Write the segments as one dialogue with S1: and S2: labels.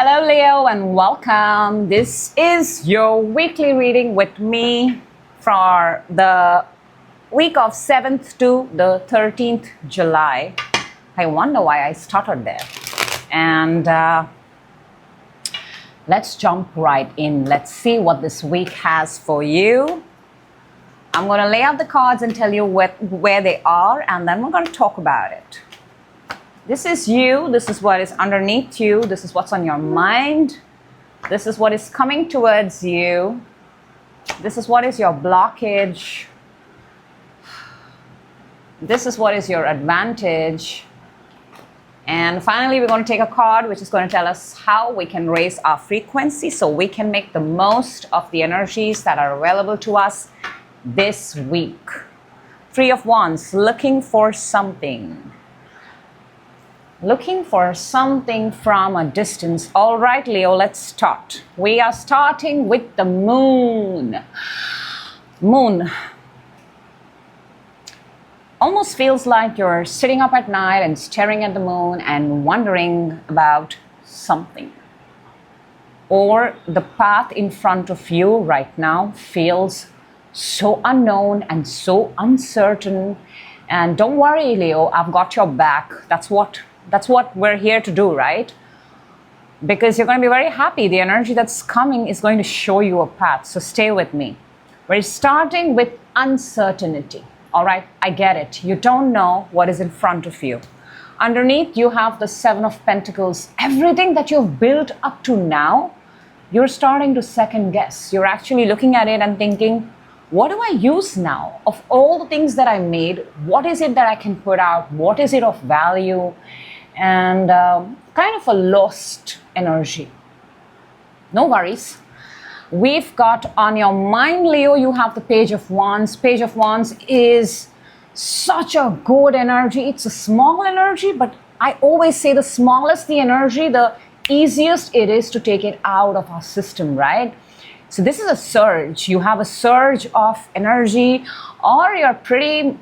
S1: Hello Leo and welcome. This is your weekly reading with me for the week of 7th to the 13th July. I wonder why I started there. And let's jump right in. Let's see what this week has for you. I'm going to lay out the cards and tell you where they are, and then we're going to talk about it. This is you. This is what is underneath you. This is what's on your mind. This is what is coming towards you. This is what is your blockage. This is what is your advantage. And finally, we're going to take a card which is going to tell us how we can raise our frequency so we can make the most of the energies that are available to us this week. Three of Wands, looking for something. Looking for something from a distance. All right, Leo, let's start. We are starting with the moon. Moon. Almost feels like you're sitting up at night and staring at the moon and wondering about something. Or the path in front of you right now feels so unknown and so uncertain. And don't worry, Leo, I've got your back. That's what we're here to do, right? Because you're going to be very happy. The energy that's coming is going to show you a path. So stay with me. We're starting with uncertainty. All right, I get it. You don't know what is in front of you. Underneath, you have the Seven of Pentacles. Everything that you've built up to now, you're starting to second guess. You're actually looking at it and thinking, what do I use now? Of all the things that I made, what is it that I can put out? What is it of value? And kind of a lost energy. No worries. We've got on your mind, Leo, you have the Page of Wands. Page of Wands is such a good energy. It's a small energy, but I always say the smallest the energy, the easiest it is to take it out of our system, right? So this is a surge. You have a surge of energy, or you're pretty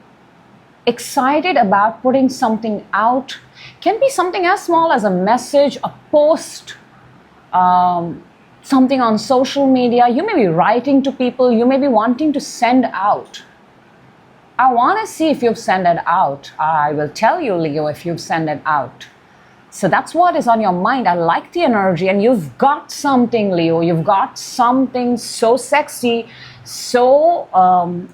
S1: excited about putting something out. Can be something as small as a message, a post, something on social media. You may be writing to people. You may be wanting to send out. I want to see if you've sent it out. I will tell you, Leo, if you've sent it out. So that's what is on your mind. I like the energy, and you've got something, Leo. You've got something so sexy, so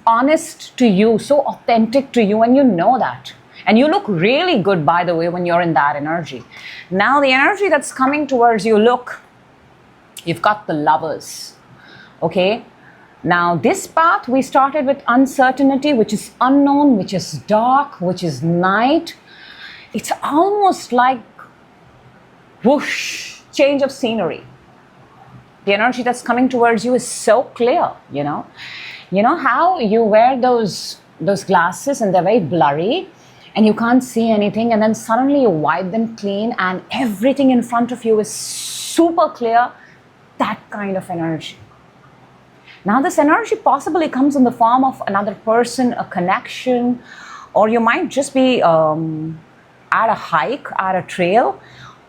S1: honest to you, so authentic to you, and you know that. And you look really good, by the way, when you're in that energy. Now, the energy that's coming towards you, look, you've got the Lovers, okay? Now, this path, we started with uncertainty, which is unknown, which is dark, which is night. It's almost like whoosh, change of scenery. The energy that's coming towards you is so clear, you know. You know how you wear those glasses and they're very blurry and you can't see anything, and then suddenly you wipe them clean and everything in front of you is super clear? That kind of energy. Now, this energy possibly comes in the form of another person, a connection, or you might just be at a hike, at a trail,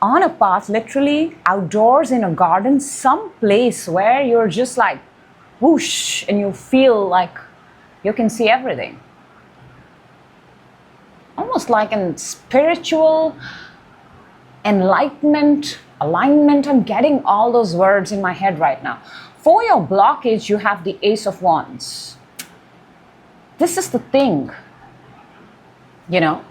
S1: on a path, literally outdoors in a garden, some place where you're just like whoosh and you feel like you can see everything. Almost like a spiritual enlightenment, alignment. I'm getting all those words in my head right now. For your blockage, you have the Ace of Wands. This is the thing, you know.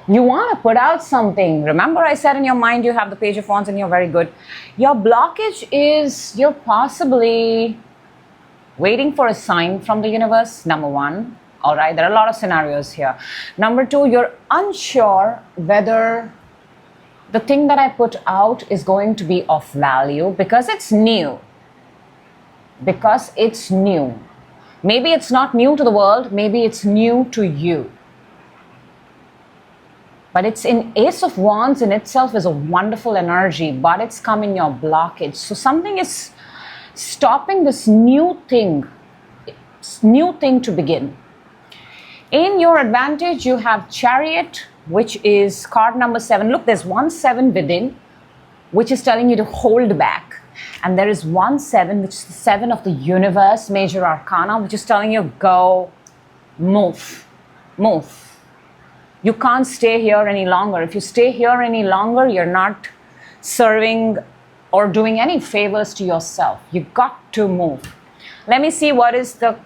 S1: You want to put out something. Remember I said in your mind you have the Page of Wands and you're very good. Your blockage is you're possibly waiting for a sign from the universe, number one. All right, there are a lot of scenarios here. Number two, you're unsure whether the thing that I put out is going to be of value because it's new. Because it's new. Maybe it's not new to the world. Maybe it's new to you. But it's in Ace of Wands in itself is a wonderful energy, but it's come in your blockage. So something is stopping this new thing to begin. In your advantage, you have Chariot, which is card number 7. Look, there's 1 7 within. which is telling you to hold back. And there is 1-7, which is the 7 of the universe, major arcana, which is telling you go, move, move. You can't stay here any longer. If you stay here any longer, you're not serving or doing any favors to yourself. You got to move. Let me see what is the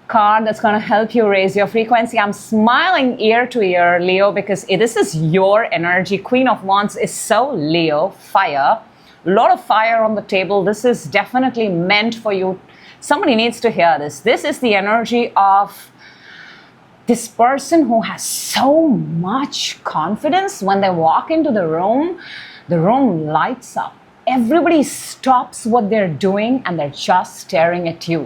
S1: card that's going to help you raise your frequency. I'm smiling ear to ear, Leo, because this is your energy. Queen of Wands is so Leo, fire. A lot of fire on the table. This is definitely meant for you. Somebody needs to hear this. This is the energy of this person who has so much confidence. When they walk into the room lights up. Everybody stops what they're doing and they're just staring at you.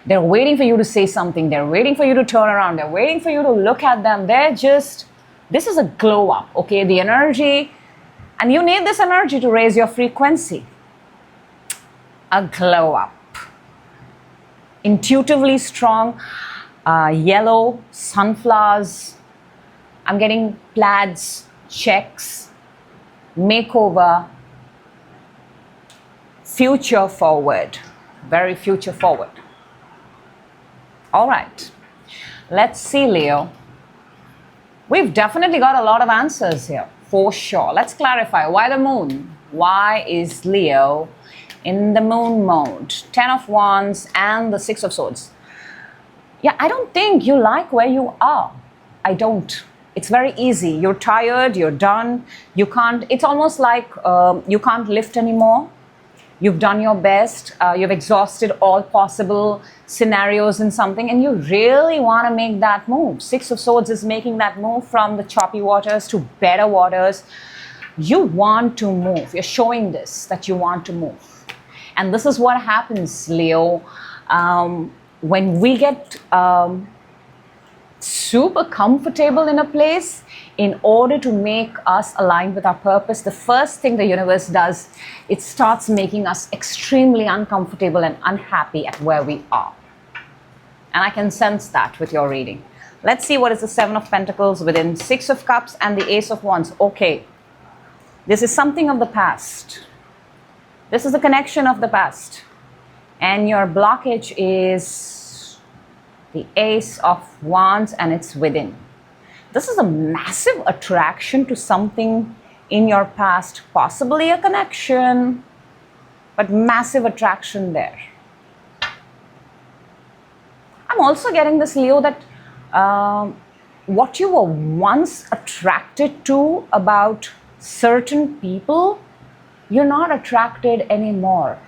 S1: They're waiting for you to say something. They're waiting for you to turn around. They're waiting for you to look at them. This is a glow up, okay? The energy, and you need this energy to raise your frequency. A glow up. Intuitively strong, yellow, sunflowers. I'm getting plaids, checks, makeover, future forward, very future forward. All right, let's see, Leo. We've definitely got a lot of answers here, for sure. Let's clarify. Why the moon? Why is Leo in the moon mode? 10 of Wands and the 6 of Swords. Yeah, I don't think you like where you are. I don't. It's very easy. You're tired, you're done. You can't, it's almost like you can't lift anymore. You've done your best. You've exhausted all possible scenarios in something, and you really want to make that move. 6 of Swords is making that move from the choppy waters to better waters. You want to move. You're showing this, that you want to move. And this is what happens, Leo. When we get super comfortable in a place, in order to make us align with our purpose, the first thing the universe does, it starts making us extremely uncomfortable and unhappy at where we are. And I can sense that with your reading. Let's see what is the 7 of Pentacles within 6 of Cups and the Ace of Wands. Okay, this is something of the past. This is a connection of the past. And your blockage is the Ace of Wands, and it's within. This is a massive attraction to something in your past, possibly a connection, but massive attraction there. I'm also getting this, Leo, that what you were once attracted to about certain people, you're not attracted anymore.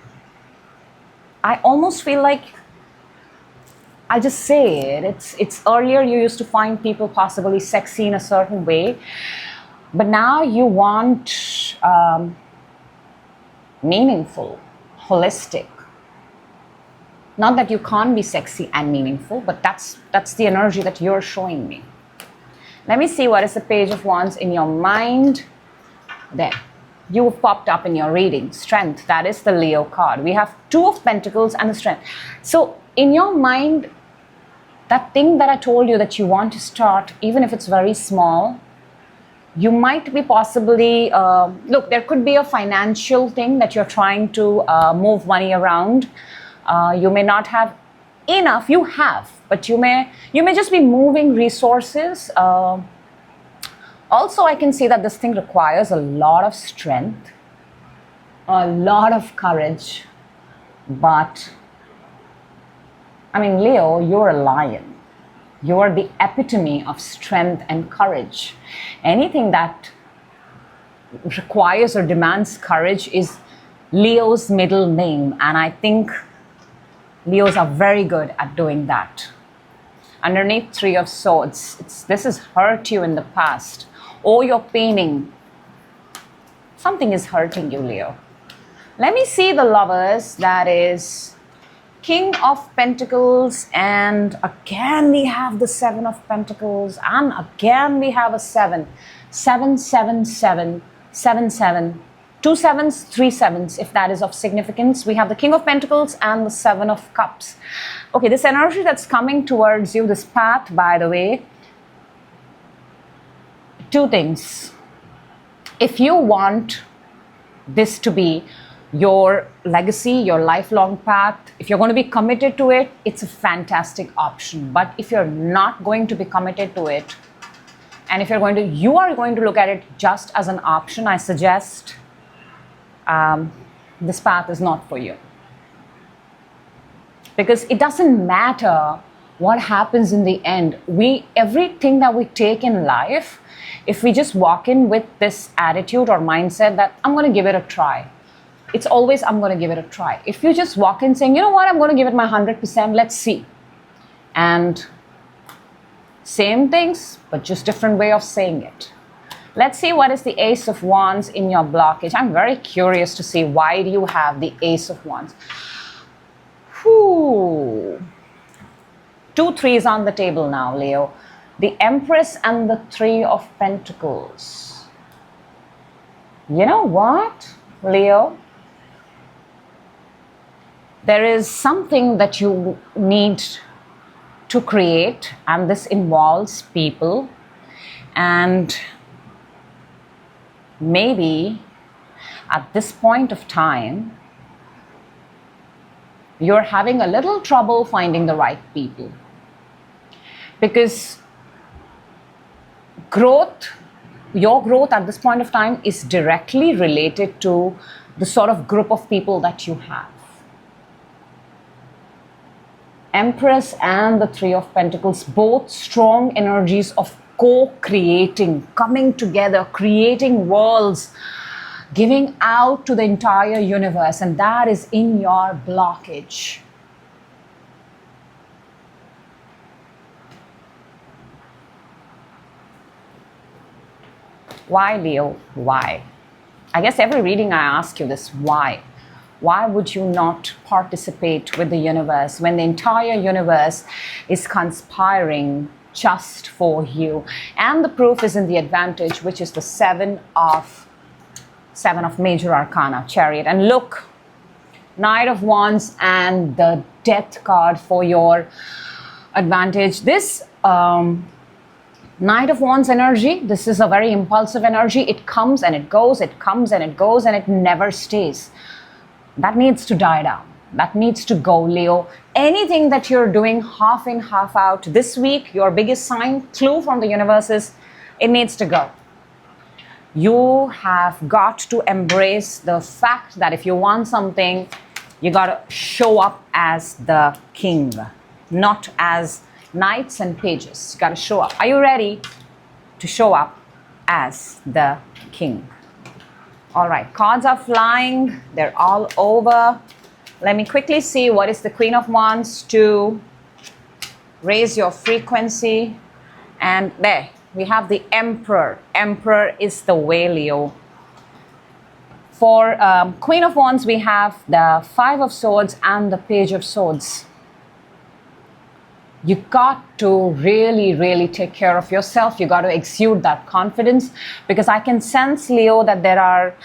S1: I almost feel like, I'll just say it, it's earlier you used to find people possibly sexy in a certain way, but now you want meaningful, holistic. Not that you can't be sexy and meaningful, but that's the energy that you're showing me. Let me see what is the Page of Wands in your mind. There. You have popped up in your reading. Strength, that is the Leo card. We have 2 of Pentacles and the Strength. So in your mind, that thing that I told you that you want to start, even if it's very small, you might be possibly, look, there could be a financial thing that you're trying to move money around. You may not have enough, you have, but you may just be moving resources. Also, I can see that this thing requires a lot of strength, a lot of courage, but I mean, Leo, you're a lion. You're the epitome of strength and courage. Anything that requires or demands courage is Leo's middle name, and I think Leos are very good at doing that. Underneath 3 of Swords, this has hurt you in the past, or you're paining. Something is hurting you, Leo. Let me see the Lovers, that is King of Pentacles, and again we have the 7 of Pentacles, and again we have a 7. 7, 7, 7, 7, 7. 2 sevens, 3 sevens, if that is of significance. We have the King of Pentacles and the 7 of Cups. Okay, this energy that's coming towards you, this path, by the way, 2 things. If you want this to be your legacy, your lifelong path, if you're going to be committed to it, it's a fantastic option. But if you're not going to be committed to it, and if you are going to look at it just as an option, I suggest this path is not for you. Because it doesn't matter what happens in the end. Everything that we take in life, if we just walk in with this attitude or mindset that I'm going to give it a try, it's always I'm going to give it a try. If you just walk in saying, you know what, I'm going to give it my 100%, let's see. And same things, but just different way of saying it. Let's see what is the Ace of Wands in your blockage. I'm very curious to see why do you have the Ace of Wands. Whew. 2 threes on the table now, Leo. The Empress and the Three of Pentacles. You know what, Leo? There is something that you need to create, and this involves people, and maybe at this point of time you're having a little trouble finding the right people, because your growth at this point of time is directly related to the sort of group of people that you have. Empress and the Three of Pentacles, both strong energies of co-creating, coming together, creating worlds, giving out to the entire universe, and that is in your blockage. Why, Leo? Why? I guess every reading I ask you this, why? Why would you not participate with the universe when the entire universe is conspiring just for you? And the proof is in the advantage, which is the seven of major arcana, Chariot. And look, Knight of Wands and the Death card for your advantage. This Knight of Wands energy, this is a very impulsive energy. It comes and it goes, it comes and it goes, and it never stays. That needs to die down. That needs to go, Leo. Anything that you're doing half in, half out this week, your biggest sign, clue from the universe is it needs to go. You have got to embrace the fact that if you want something, you got to show up as the king, not as knights and pages. You got to show up. Are you ready to show up as the king? All right, cards are flying. They're all over. Let me quickly see what is the Queen of Wands to raise your frequency. And there, we have the Emperor. Emperor is the way, Leo. For Queen of Wands, we have the Five of Swords and the Page of Swords. You got to really, really take care of yourself. You got to exude that confidence, because I can sense, Leo, that there are,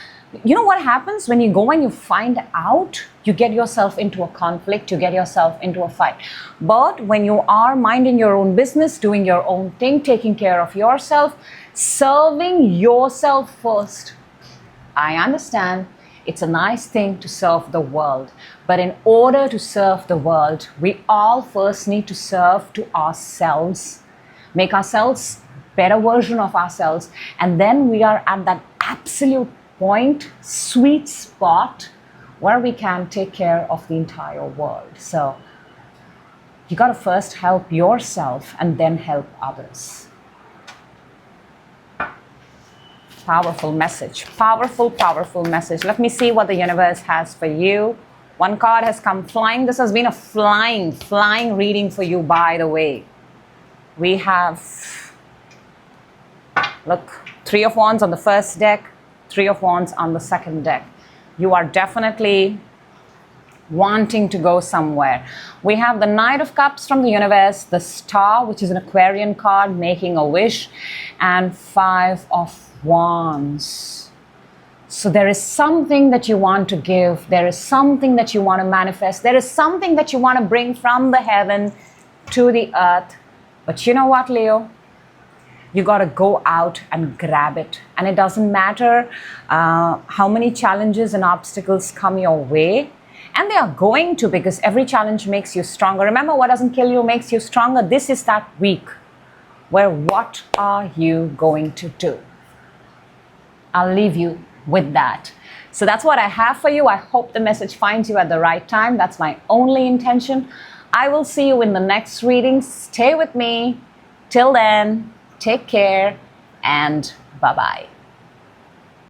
S1: you know what happens when you go and you find out, you get yourself into a conflict, you get yourself into a fight. But when you are minding your own business, doing your own thing, taking care of yourself, serving yourself first, I understand it's a nice thing to serve the world. But in order to serve the world, we all first need to serve to ourselves, make ourselves better version of ourselves. And then we are at that absolute point, sweet spot, where we can take care of the entire world. So you got to first help yourself and then help others. Powerful message. Powerful, powerful message. Let me see what the universe has for you. One card has come flying. This has been a flying reading for you, by the way. We have, look, Three of Wands on the first deck, Three of Wands on the second deck. You are definitely wanting to go somewhere. We have the Knight of Cups from the universe, the Star, which is an Aquarian card, making a wish, and Five of Wands. So there is something that you want to give. There is something that you want to manifest. There is something that you want to bring from the heaven to the earth. But you know what, Leo? You got to go out and grab it. And it doesn't matter how many challenges and obstacles come your way. And they are going to, because every challenge makes you stronger. Remember, what doesn't kill you makes you stronger. This is that week where what are you going to do? I'll leave you with that. So that's what I have for you. I hope the message finds you at the right time. That's my only intention. I will see you in the next reading. Stay with me. Till then, take care and bye-bye.